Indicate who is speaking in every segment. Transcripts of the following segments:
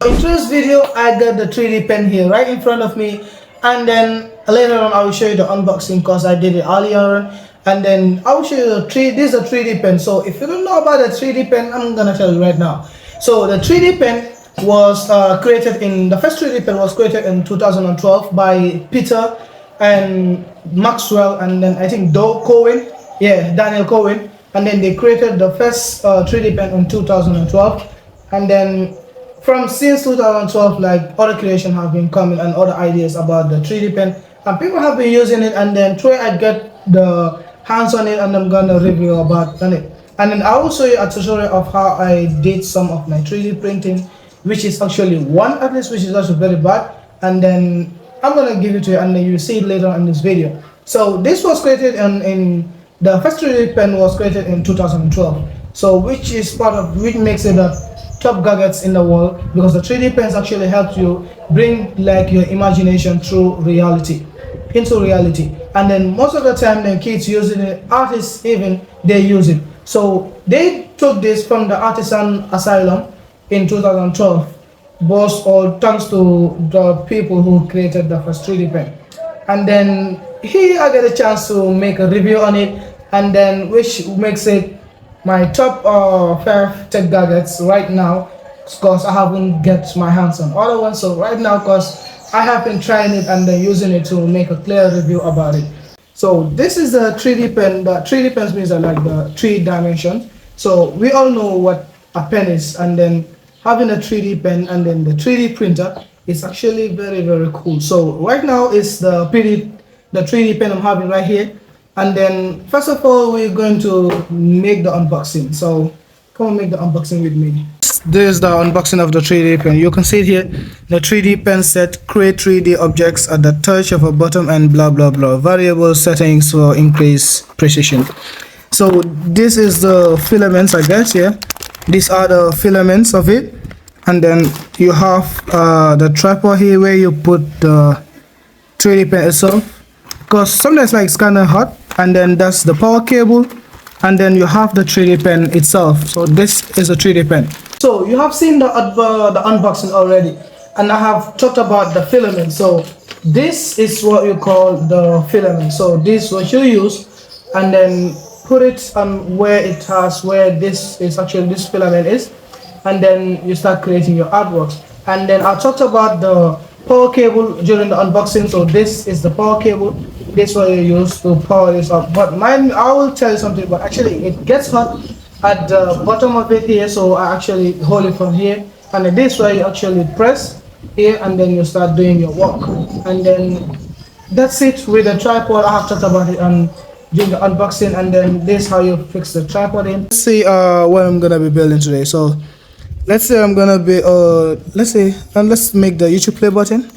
Speaker 1: In today's video, I got the 3D pen here right in front of me, and then later on I will show you the unboxing because I did it earlier, and then I will show you this is a 3D pen. So if you don't know about the 3D pen, I'm gonna tell you right now. So the 3D pen was created in the first 3D pen was created in 2012 by Peter and Maxwell, and then I think Daniel Cohen, and then they created the first 3D pen in 2012, and then from since 2012, like other creation have been coming and other ideas about the 3D pen, and people have been using it. And then try I get the hands on it, and I'm gonna review about on it. And then I will show you a tutorial of how I did some of my 3D printing, which is actually one at least, which is also very bad. And then I'm gonna give it to you, and then you see it later in this video. So this was created in the first 3D pen was created in 2012. So which makes it a top gadgets in the world, because the 3D pens actually help you bring like your imagination through reality into reality. And then most of the time the kids using it, artists even, they use it. So they took this from the artisan asylum in 2012, both all thanks to the people who created the first 3D pen. And then here I get a chance to make a review on it, and then which makes it my top 5 tech gadgets right now, because I haven't get my hands on other ones. So right now, because I have been trying it and then using it to make a clear review about it. So this is the 3D pen. The 3D pens means that like the 3 dimension. So we all know what a pen is, and then having a 3D pen and then the 3D printer is actually very cool. So right now is the 3D pen I'm having right here. And then first of all, we're going to make the unboxing. So come on, make the unboxing with me. This is the unboxing of the 3D pen. You can see it here, the 3D pen set, create 3D objects at the touch of a button and blah blah blah, variable settings for increased precision. So this is the filaments, I guess. Yeah, these are the filaments of it. And then you have the tripod here where you put the 3D pen itself, because sometimes like it's kind of hot. And then that's the power cable, and then you have the 3D pen itself. So this is a 3D pen. So you have seen the unboxing already, and I have talked about the filament. So this is what you call the filament. So this is what you use, and then put it on where this filament is, and then you start creating your artworks. And then I talked about the power cable during the unboxing. So this is the power cable. This what you use to power this up. But mine, I will tell you something, but actually it gets hot at the bottom of it here. So I actually hold it from here, and then this way you actually press here, and then you start doing your work. And then that's it with the tripod. I have talked about it on during the unboxing. And then this how you fix the tripod in. Let's see what I'm gonna be building today. So let's say I'm gonna be let's make the YouTube play button.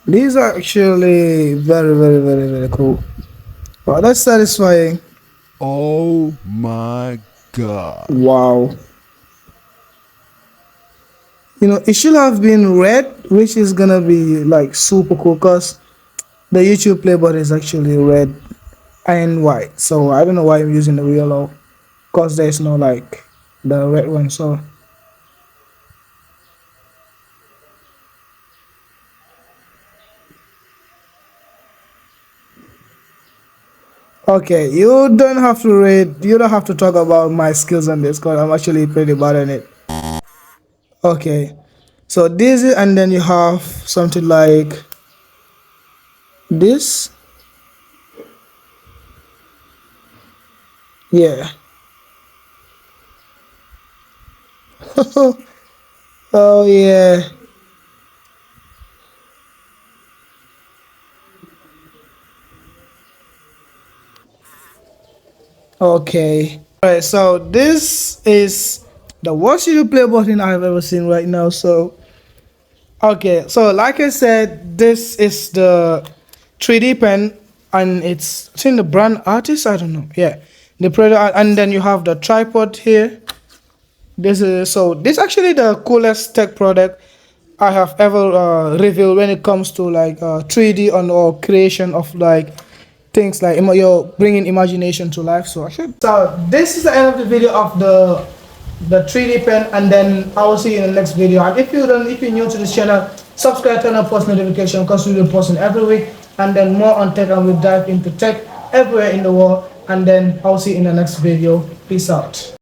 Speaker 1: These are actually very cool. Wow, that's satisfying.
Speaker 2: Oh my god.
Speaker 1: Wow. You know, it should have been red, which is gonna be like super cool, because the YouTube play button is actually red and white. So I don't know why I'm using the yellow, because there's no like the red one. So okay, you don't have to talk about my skills on this, because I'm actually pretty bad on it. Okay, so this is, and then you have something like this. Yeah. Oh yeah. Okay. Alright, so this is the worst YouTube play button I've ever seen right now. So okay, so like I said, this is the 3D pen, and it's in the brand Artist, I don't know. Yeah, the product. And then you have the tripod here. This actually the coolest tech product I have ever revealed when it comes to like 3D or creation of like things like you're bringing imagination to life. So this is the end of the video of the the 3D pen, and then I will see you in the next video. And if you're new to this channel, subscribe, turn on post notification, because we'll be posting every week, and then more on tech, and we'll dive into tech everywhere in the world. And then I'll see you in the next video. Peace out.